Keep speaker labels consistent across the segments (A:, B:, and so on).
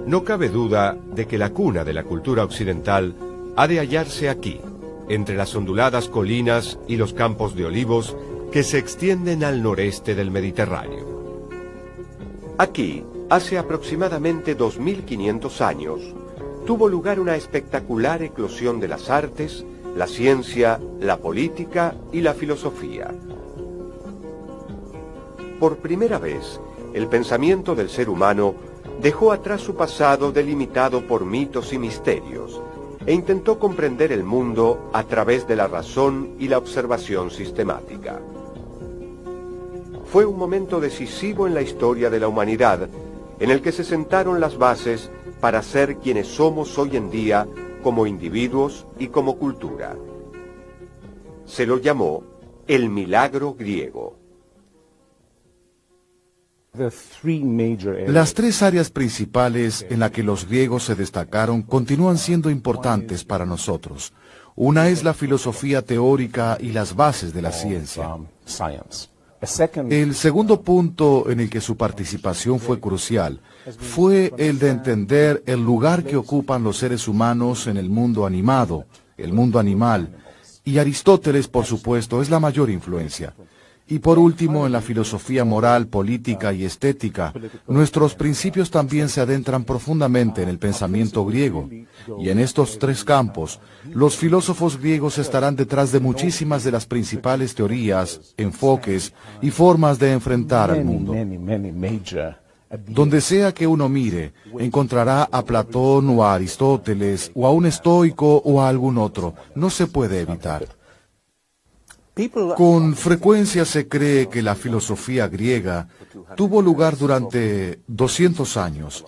A: No cabe duda de que la cuna de la cultura occidental ha de hallarse aquí, entre las onduladas colinas y los campos de olivos que se extienden al noreste del Mediterráneo. Aquí, hace aproximadamente 2500 años, tuvo lugar una espectacular eclosión de las artes, la ciencia, la política y la filosofía. Por primera vez, el pensamiento del ser humano dejó atrás su pasado delimitado por mitos y misterios, e intentó comprender el mundo a través de la razón y la observación sistemática. Fue un momento decisivo en la historia de la humanidad, en el que se sentaron las bases para ser quienes somos hoy en día como individuos y como cultura. Se lo llamó el milagro griego.
B: Las tres áreas principales en las que los griegos se destacaron continúan siendo importantes para nosotros. Una es la filosofía teórica y las bases de la ciencia. El segundo punto en el que su participación fue crucial fue el de entender el lugar que ocupan los seres humanos en el mundo animado, el mundo animal, y Aristóteles, por supuesto, es la mayor influencia. Y por último, en la filosofía moral, política y estética, nuestros principios también se adentran profundamente en el pensamiento griego. Y en estos tres campos, los filósofos griegos estarán detrás de muchísimas de las principales teorías, enfoques y formas de enfrentar al mundo. Donde sea que uno mire, encontrará a Platón o a Aristóteles, o a un estoico o a algún otro. No se puede evitar. Con frecuencia se cree que la filosofía griega tuvo lugar durante 200 años,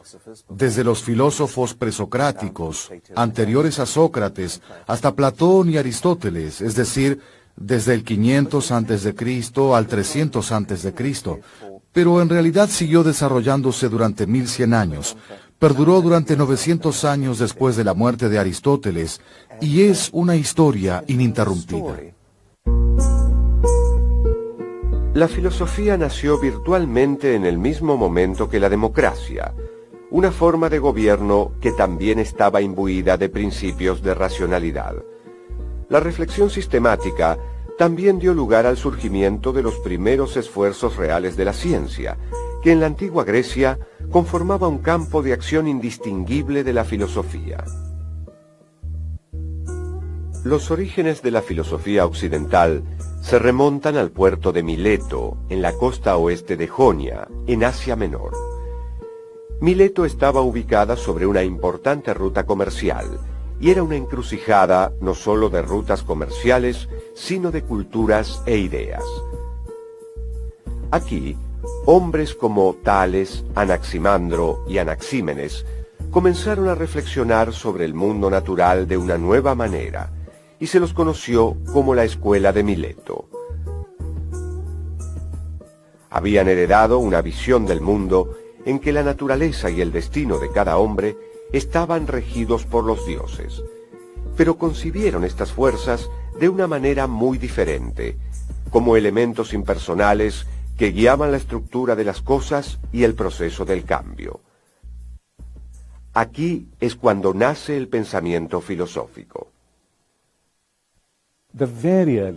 B: desde los filósofos presocráticos, anteriores a Sócrates, hasta Platón y Aristóteles, es decir, desde el 500 a.C. al 300 a.C., pero en realidad siguió desarrollándose durante 1100 años, perduró durante 900 años después de la muerte de Aristóteles, y es una historia ininterrumpida.
A: La filosofía nació virtualmente en el mismo momento que la democracia, una forma de gobierno que también estaba imbuida de principios de racionalidad. La reflexión sistemática también dio lugar al surgimiento de los primeros esfuerzos reales de la ciencia, que en la antigua Grecia conformaba un campo de acción indistinguible de la filosofía. Los orígenes de la filosofía occidental se remontan al puerto de Mileto, en la costa oeste de Jonia, en Asia Menor. Mileto estaba ubicada sobre una importante ruta comercial, y era una encrucijada no solo de rutas comerciales, sino de culturas e ideas. Aquí, hombres como Tales, Anaximandro y Anaxímenes comenzaron a reflexionar sobre el mundo natural de una nueva manera, y se los conoció como la Escuela de Mileto. Habían heredado una visión del mundo en que la naturaleza y el destino de cada hombre estaban regidos por los dioses, pero concibieron estas fuerzas de una manera muy diferente, como elementos impersonales que guiaban la estructura de las cosas y el proceso del cambio. Aquí es cuando nace el pensamiento filosófico.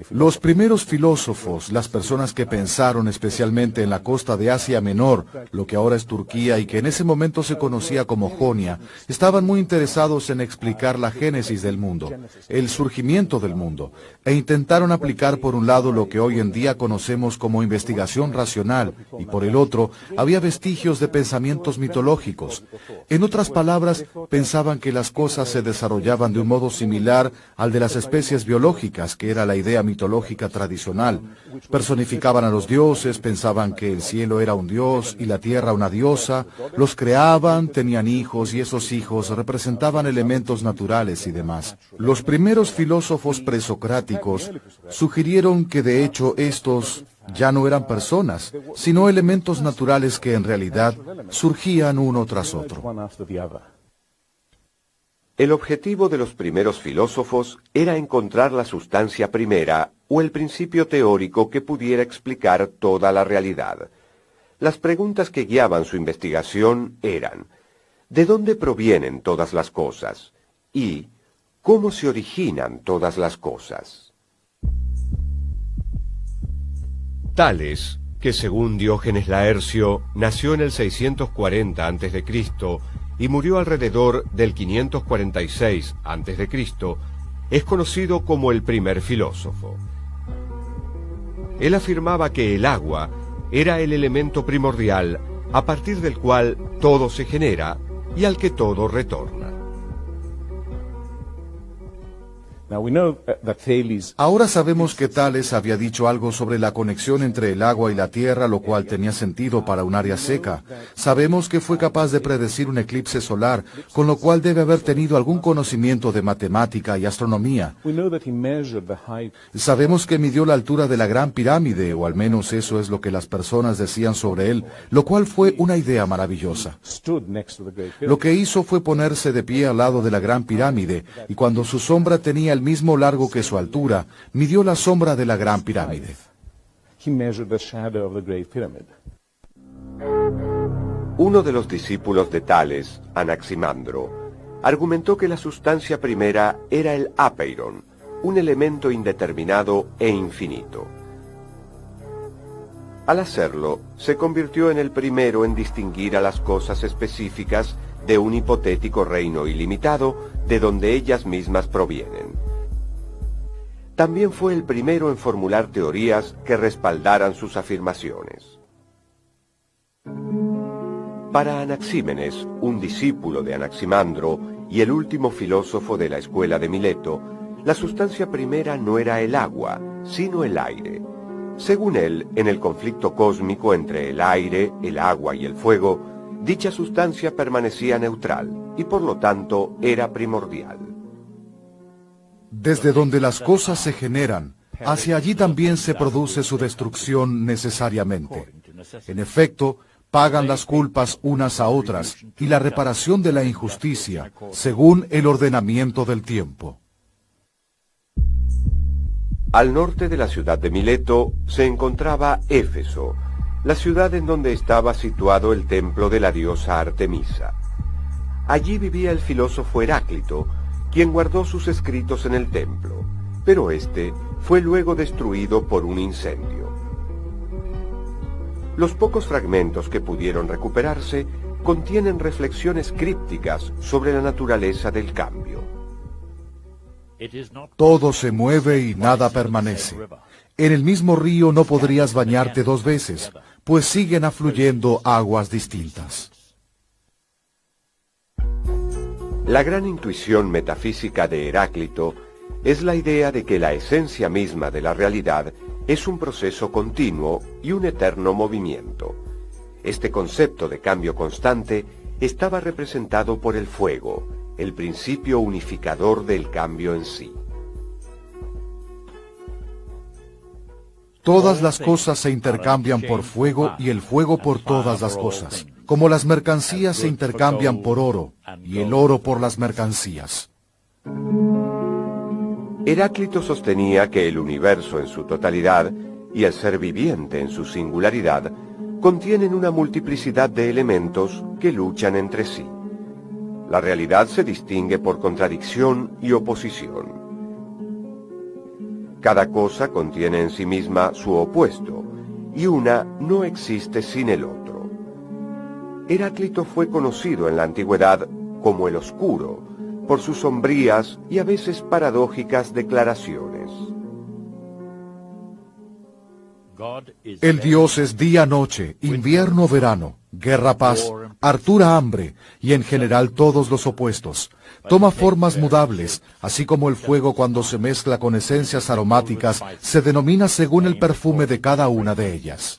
B: Los primeros filósofos, las personas que pensaron especialmente en la costa de Asia Menor, lo que ahora es Turquía y que en ese momento se conocía como Jonia, estaban muy interesados en explicar la génesis del mundo, el surgimiento del mundo, e intentaron aplicar por un lado lo que hoy en día conocemos como investigación racional, y por el otro había vestigios de pensamientos mitológicos. En otras palabras, pensaban que las cosas se desarrollaban de un modo similar al de las especies biológicas, que era la idea mitológica tradicional. Personificaban a los dioses, pensaban que el cielo era un dios y la tierra una diosa, los creaban, tenían hijos y esos hijos representaban elementos naturales y demás. Los primeros filósofos presocráticos sugirieron que de hecho estos ya no eran personas, sino elementos naturales que en realidad surgían uno tras otro.
A: El objetivo de los primeros filósofos era encontrar la sustancia primera o el principio teórico que pudiera explicar toda la realidad. Las preguntas que guiaban su investigación eran: ¿de dónde provienen todas las cosas? Y ¿cómo se originan todas las cosas? Tales, que según Diógenes Laercio, nació en el 640 a.C. y murió alrededor del 546 a.C., es conocido como el primer filósofo. Él afirmaba que el agua era el elemento primordial a partir del cual todo se genera y al que todo retorna.
B: Ahora sabemos que Tales había dicho algo sobre la conexión entre el agua y la tierra, lo cual tenía sentido para un área seca. Sabemos que fue capaz de predecir un eclipse solar, con lo cual debe haber tenido algún conocimiento de matemática y astronomía. Sabemos que midió la altura de la Gran Pirámide, o al menos eso es lo que las personas decían sobre él, lo cual fue una idea maravillosa. Lo que hizo fue ponerse de pie al lado de la Gran Pirámide, y cuando su sombra tenía el mismo largo que su altura, midió la sombra de la Gran Pirámide.
A: Uno de los discípulos de Tales, Anaximandro, argumentó que la sustancia primera era el apeiron, un elemento indeterminado e infinito. Al hacerlo, se convirtió en el primero en distinguir a las cosas específicas de un hipotético reino ilimitado de donde ellas mismas provienen. También fue el primero en formular teorías que respaldaran sus afirmaciones. Para Anaxímenes, un discípulo de Anaximandro y el último filósofo de la escuela de Mileto, la sustancia primera no era el agua, sino el aire. Según él, en el conflicto cósmico entre el aire, el agua y el fuego, dicha sustancia permanecía neutral y por lo tanto era primordial.
B: Desde donde las cosas se generan, hacia allí también se produce su destrucción necesariamente. En efecto, pagan las culpas unas a otras y la reparación de la injusticia, según el ordenamiento del tiempo.
A: Al norte de la ciudad de Mileto se encontraba Éfeso, la ciudad en donde estaba situado el templo de la diosa Artemisa. Allí vivía el filósofo Heráclito, quien guardó sus escritos en el templo, pero este fue luego destruido por un incendio. Los pocos fragmentos que pudieron recuperarse contienen reflexiones crípticas sobre la naturaleza del cambio.
B: Todo se mueve y nada permanece. En el mismo río no podrías bañarte dos veces, pues siguen afluyendo aguas distintas.
A: La gran intuición metafísica de Heráclito es la idea de que la esencia misma de la realidad es un proceso continuo y un eterno movimiento. Este concepto de cambio constante estaba representado por el fuego, el principio unificador del cambio en sí.
B: Todas las cosas se intercambian por fuego y el fuego por todas las cosas, como las mercancías se intercambian por oro y el oro por las mercancías.
A: Heráclito sostenía que el universo en su totalidad y el ser viviente en su singularidad contienen una multiplicidad de elementos que luchan entre sí. La realidad se distingue por contradicción y oposición. Cada cosa contiene en sí misma su opuesto, y una no existe sin el otro. Heráclito fue conocido en la antigüedad como el Oscuro, por sus sombrías y a veces paradójicas declaraciones.
B: El Dios es día-noche, invierno-verano, guerra-paz, hartura-hambre, y en general todos los opuestos. Toma formas mudables, así como el fuego cuando se mezcla con esencias aromáticas, se denomina según el perfume de cada una de ellas.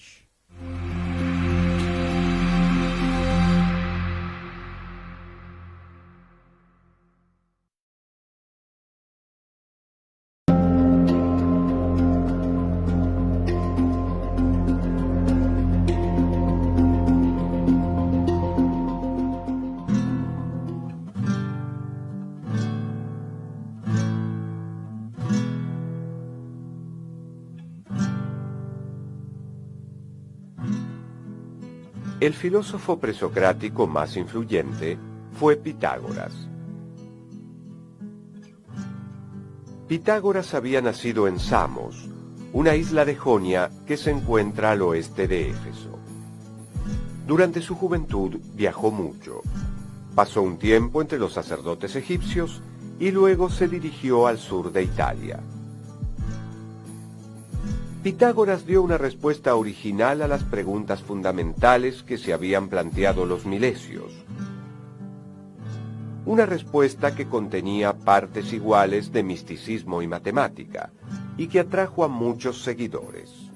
A: El filósofo presocrático más influyente fue Pitágoras. Pitágoras había nacido en Samos, una isla de Jonia que se encuentra al oeste de Éfeso. Durante su juventud viajó mucho. Pasó un tiempo entre los sacerdotes egipcios y luego se dirigió al sur de Italia. Pitágoras dio una respuesta original a las preguntas fundamentales que se habían planteado los milesios. Una respuesta que contenía partes iguales de misticismo y matemática, y que atrajo a muchos seguidores.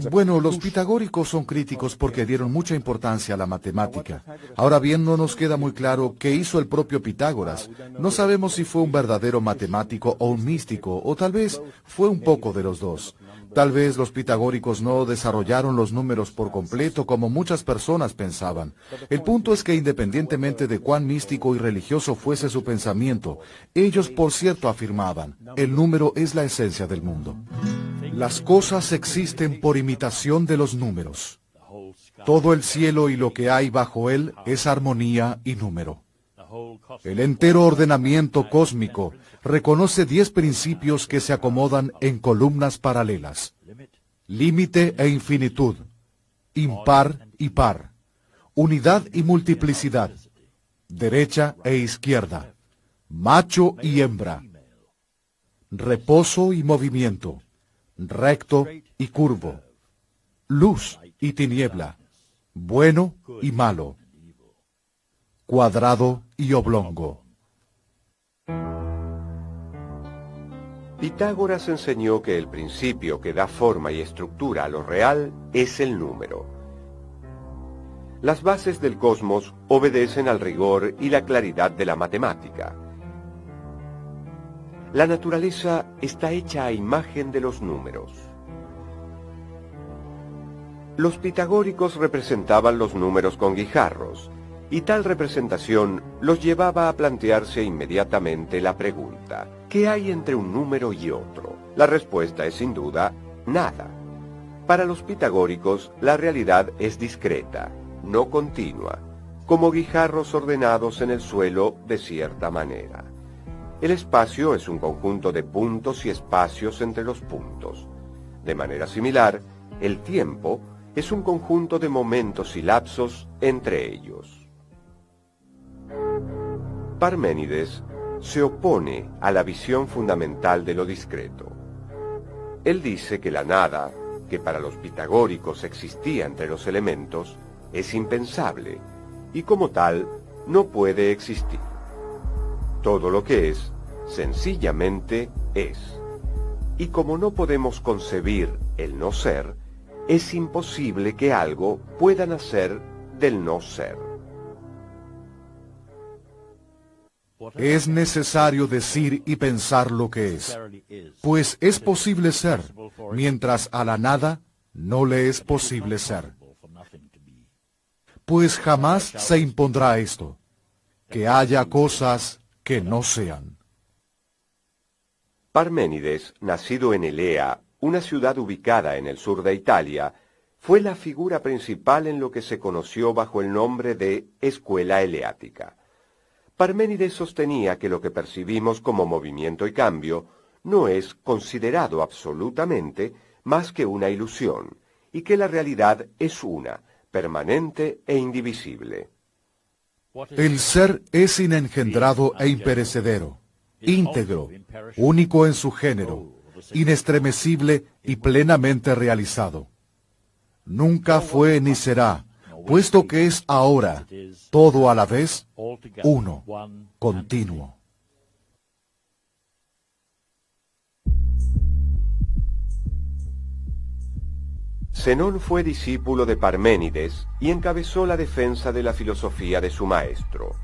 B: Bueno, los pitagóricos son críticos porque dieron mucha importancia a la matemática. Ahora bien, no nos queda muy claro qué hizo el propio Pitágoras. No sabemos si fue un verdadero matemático o un místico, o tal vez fue un poco de los dos. Tal vez los pitagóricos no desarrollaron los números por completo como muchas personas pensaban. El punto es que independientemente de cuán místico y religioso fuese su pensamiento, ellos por cierto afirmaban, el número es la esencia del mundo. Las cosas existen por imitación de los números. Todo el cielo y lo que hay bajo él es armonía y número. El entero ordenamiento cósmico reconoce 10 principios que se acomodan en columnas paralelas. Límite e infinitud, impar y par, unidad y multiplicidad, derecha e izquierda, macho y hembra, reposo y movimiento, recto y curvo, luz y tiniebla, bueno y malo, cuadrado y oblongo.
A: Pitágoras enseñó que el principio que da forma y estructura a lo real es el número. Las bases del cosmos obedecen al rigor y la claridad de la matemática. La naturaleza está hecha a imagen de los números. Los pitagóricos representaban los números con guijarros, y tal representación los llevaba a plantearse inmediatamente la pregunta, ¿qué hay entre un número y otro? La respuesta es sin duda, nada. Para los pitagóricos, la realidad es discreta, no continua, como guijarros ordenados en el suelo de cierta manera. El espacio es un conjunto de puntos y espacios entre los puntos. De manera similar, el tiempo es un conjunto de momentos y lapsos entre ellos. Parménides se opone a la visión fundamental de lo discreto. Él dice que la nada, que para los pitagóricos existía entre los elementos, es impensable y como tal no puede existir. Todo lo que es, sencillamente es. Y como no podemos concebir el no ser, es imposible que algo pueda nacer del no ser.
B: Es necesario decir y pensar lo que es, pues es posible ser, mientras a la nada no le es posible ser. Pues jamás se impondrá esto, que haya cosas que no sean.
A: Parménides, nacido en Elea, una ciudad ubicada en el sur de Italia, fue la figura principal en lo que se conoció bajo el nombre de Escuela Eleática. Parménides sostenía que lo que percibimos como movimiento y cambio no es considerado absolutamente más que una ilusión, y que la realidad es una, permanente e indivisible.
B: El ser es inengendrado e imperecedero, íntegro, único en su género, inestremecible y plenamente realizado. Nunca fue ni será, puesto que es ahora, todo a la vez, uno, continuo.
A: Zenón fue discípulo de Parménides y encabezó la defensa de la filosofía de su maestro.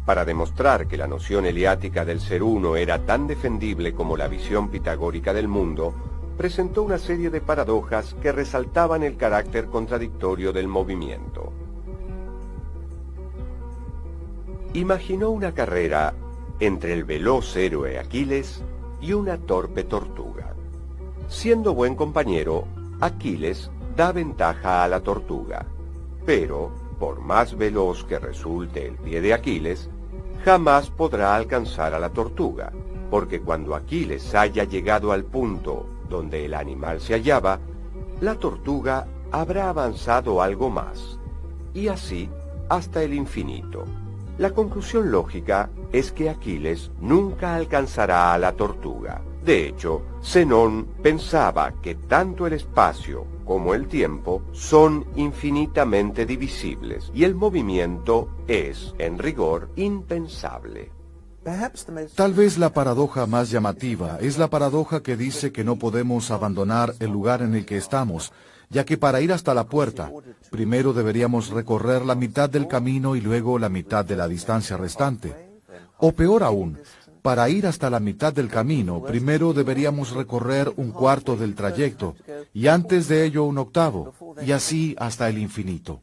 A: Para demostrar que la noción eleática del ser uno era tan defendible como la visión pitagórica del mundo, presentó una serie de paradojas que resaltaban el carácter contradictorio del movimiento. Imaginó una carrera entre el veloz héroe Aquiles y una torpe tortuga. Siendo buen compañero, Aquiles da ventaja a la tortuga. Pero, por más veloz que resulte el pie de Aquiles, jamás podrá alcanzar a la tortuga, porque cuando Aquiles haya llegado al punto donde el animal se hallaba, la tortuga habrá avanzado algo más, y así hasta el infinito. La conclusión lógica es que Aquiles nunca alcanzará a la tortuga. De hecho, Zenón pensaba que tanto el espacio como el tiempo son infinitamente divisibles, y el movimiento es, en rigor, impensable.
B: Tal vez la paradoja más llamativa es la paradoja que dice que no podemos abandonar el lugar en el que estamos, ya que para ir hasta la puerta, primero deberíamos recorrer la mitad del camino y luego la mitad de la distancia restante. O peor aún, para ir hasta la mitad del camino, primero deberíamos recorrer un cuarto del trayecto, y antes de ello un octavo, y así hasta el infinito.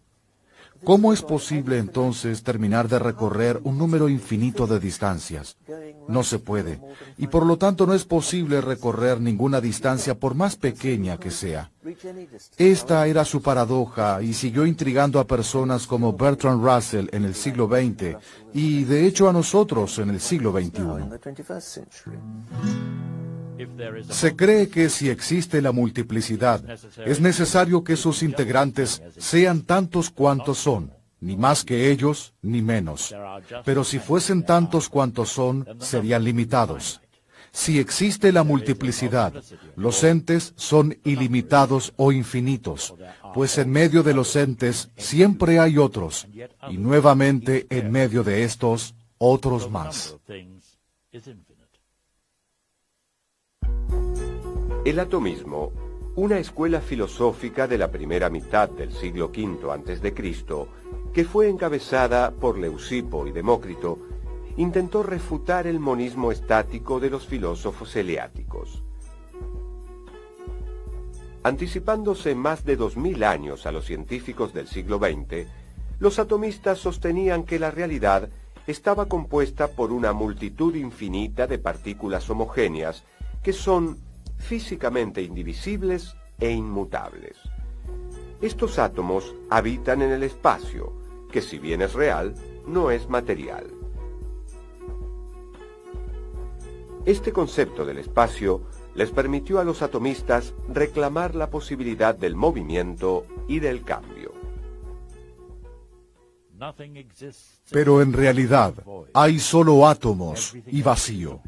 B: ¿Cómo es posible entonces terminar de recorrer un número infinito de distancias? No se puede, y por lo tanto no es posible recorrer ninguna distancia por más pequeña que sea. Esta era su paradoja y siguió intrigando a personas como Bertrand Russell en el siglo XX y de hecho a nosotros en el siglo XXI. Se cree que si existe la multiplicidad, es necesario que sus integrantes sean tantos cuantos son, ni más que ellos, ni menos. Pero si fuesen tantos cuantos son, serían limitados. Si existe la multiplicidad, los entes son ilimitados o infinitos, pues en medio de los entes siempre hay otros, y nuevamente en medio de estos, otros más.
A: El atomismo, una escuela filosófica de la primera mitad del siglo V a.C., que fue encabezada por Leucipo y Demócrito, intentó refutar el monismo estático de los filósofos eleáticos. Anticipándose más de 2000 años a los científicos del siglo XX, los atomistas sostenían que la realidad estaba compuesta por una multitud infinita de partículas homogéneas que son físicamente indivisibles e inmutables. Estos átomos habitan en el espacio, que si bien es real, no es material. Este concepto del espacio les permitió a los atomistas reclamar la posibilidad del movimiento y del cambio.
B: Pero en realidad hay solo átomos y vacío.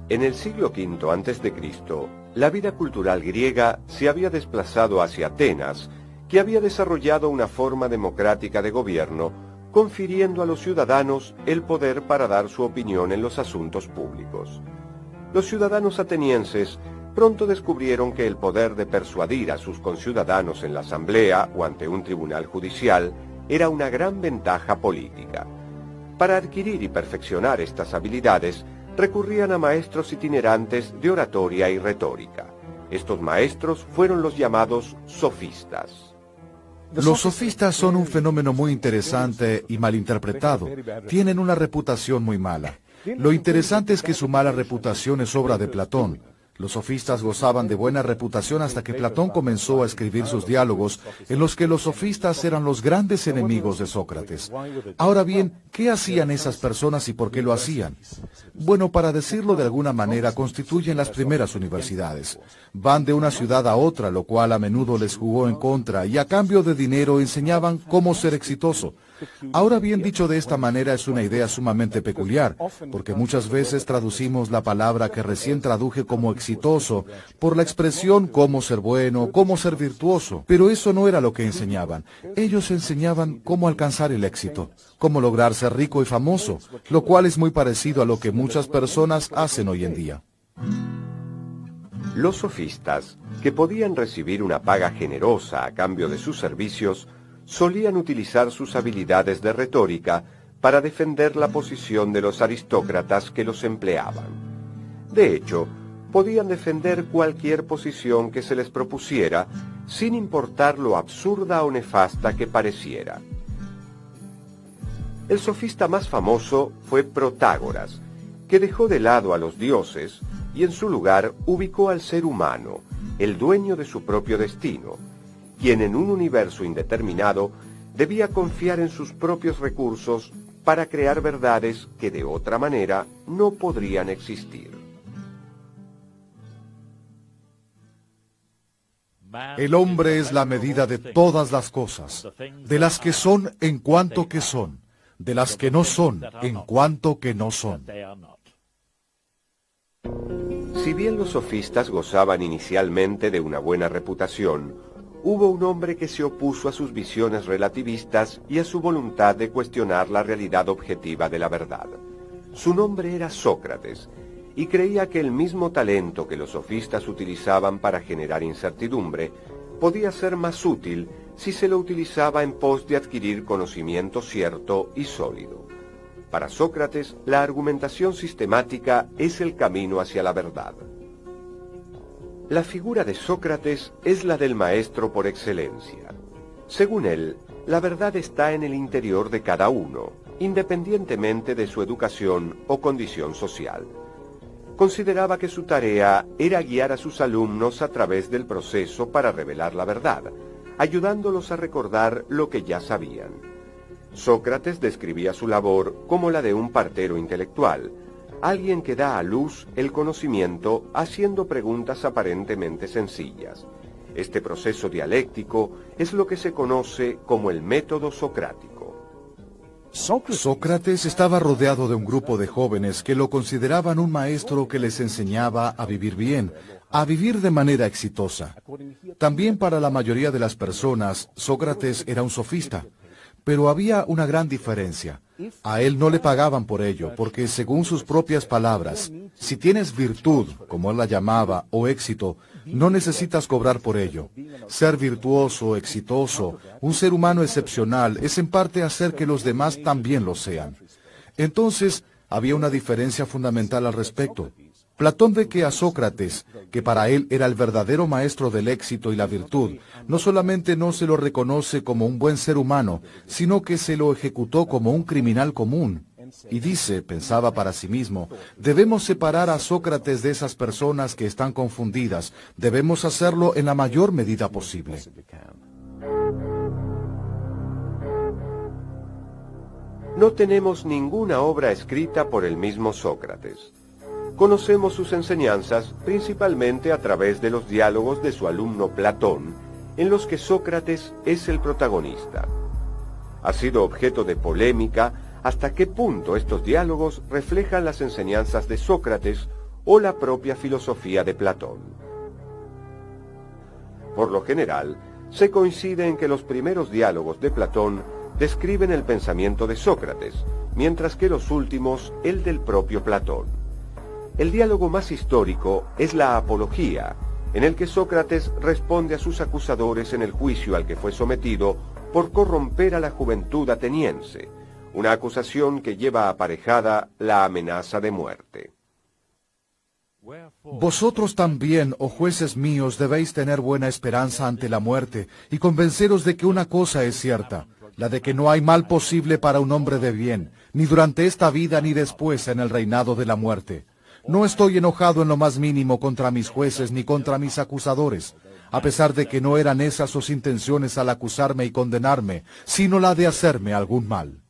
A: En el siglo V a.C., la vida cultural griega se había desplazado hacia Atenas, que había desarrollado una forma democrática de gobierno, confiriendo a los ciudadanos el poder para dar su opinión en los asuntos públicos. Los ciudadanos atenienses pronto descubrieron que el poder de persuadir a sus conciudadanos en la asamblea o ante un tribunal judicial era una gran ventaja política. Para adquirir y perfeccionar estas habilidades, recurrían a maestros itinerantes de oratoria y retórica. Estos maestros fueron los llamados sofistas.
B: Los sofistas son un fenómeno muy interesante y malinterpretado. Tienen una reputación muy mala. Lo interesante es que su mala reputación es obra de Platón. Los sofistas gozaban de buena reputación hasta que Platón comenzó a escribir sus diálogos, en los que los sofistas eran los grandes enemigos de Sócrates. Ahora bien, ¿qué hacían esas personas y por qué lo hacían? Bueno, para decirlo de alguna manera, constituyen las primeras universidades. Van de una ciudad a otra, lo cual a menudo les jugó en contra, y a cambio de dinero enseñaban cómo ser exitoso. Ahora bien, dicho de esta manera es una idea sumamente peculiar, porque muchas veces traducimos la palabra que recién traduje como exitoso por la expresión cómo ser bueno, cómo ser virtuoso, pero eso no era lo que enseñaban. Ellos enseñaban cómo alcanzar el éxito, cómo lograr ser rico y famoso, lo cual es muy parecido a lo que muchas personas hacen hoy en día.
A: Los sofistas, que podían recibir una paga generosa a cambio de sus servicios, solían utilizar sus habilidades de retórica para defender la posición de los aristócratas que los empleaban. De hecho, podían defender cualquier posición que se les propusiera, sin importar lo absurda o nefasta que pareciera. El sofista más famoso fue Protágoras, que dejó de lado a los dioses y en su lugar ubicó al ser humano, el dueño de su propio destino, quien en un universo indeterminado debía confiar en sus propios recursos para crear verdades que de otra manera no podrían existir.
B: El hombre es la medida de todas las cosas, de las que son en cuanto que son, de las que no son en cuanto que no son.
A: Si bien los sofistas gozaban inicialmente de una buena reputación, hubo un hombre que se opuso a sus visiones relativistas y a su voluntad de cuestionar la realidad objetiva de la verdad. Su nombre era Sócrates, y creía que el mismo talento que los sofistas utilizaban para generar incertidumbre podía ser más útil si se lo utilizaba en pos de adquirir conocimiento cierto y sólido. Para Sócrates, la argumentación sistemática es el camino hacia la verdad. La figura de Sócrates es la del maestro por excelencia. Según él, la verdad está en el interior de cada uno, independientemente de su educación o condición social. Consideraba que su tarea era guiar a sus alumnos a través del proceso para revelar la verdad, ayudándolos a recordar lo que ya sabían. Sócrates describía su labor como la de un partero intelectual, alguien que da a luz el conocimiento haciendo preguntas aparentemente sencillas. Este proceso dialéctico es lo que se conoce como el método socrático.
B: Sócrates estaba rodeado de un grupo de jóvenes que lo consideraban un maestro que les enseñaba a vivir bien, a vivir de manera exitosa. También para la mayoría de las personas, Sócrates era un sofista. Pero había una gran diferencia. A él no le pagaban por ello, porque según sus propias palabras, si tienes virtud, como él la llamaba, o éxito, no necesitas cobrar por ello. Ser virtuoso, exitoso, un ser humano excepcional, es en parte hacer que los demás también lo sean. Entonces, había una diferencia fundamental al respecto. Platón ve que a Sócrates, que para él era el verdadero maestro del éxito y la virtud, no solamente no se lo reconoce como un buen ser humano, sino que se lo ejecutó como un criminal común. Y dice, pensaba para sí mismo, debemos separar a Sócrates de esas personas que están confundidas, debemos hacerlo en la mayor medida posible.
A: No tenemos ninguna obra escrita por el mismo Sócrates. Conocemos sus enseñanzas principalmente a través de los diálogos de su alumno Platón, en los que Sócrates es el protagonista. Ha sido objeto de polémica hasta qué punto estos diálogos reflejan las enseñanzas de Sócrates o la propia filosofía de Platón. Por lo general, se coincide en que los primeros diálogos de Platón describen el pensamiento de Sócrates, mientras que los últimos el del propio Platón. El diálogo más histórico es la Apología, en el que Sócrates responde a sus acusadores en el juicio al que fue sometido por corromper a la juventud ateniense, una acusación que lleva aparejada la amenaza de muerte.
B: Vosotros también, oh jueces míos, debéis tener buena esperanza ante la muerte, y convenceros de que una cosa es cierta, la de que no hay mal posible para un hombre de bien, ni durante esta vida ni después en el reinado de la muerte. No estoy enojado en lo más mínimo contra mis jueces ni contra mis acusadores, a pesar de que no eran esas sus intenciones al acusarme y condenarme, sino la de hacerme algún mal.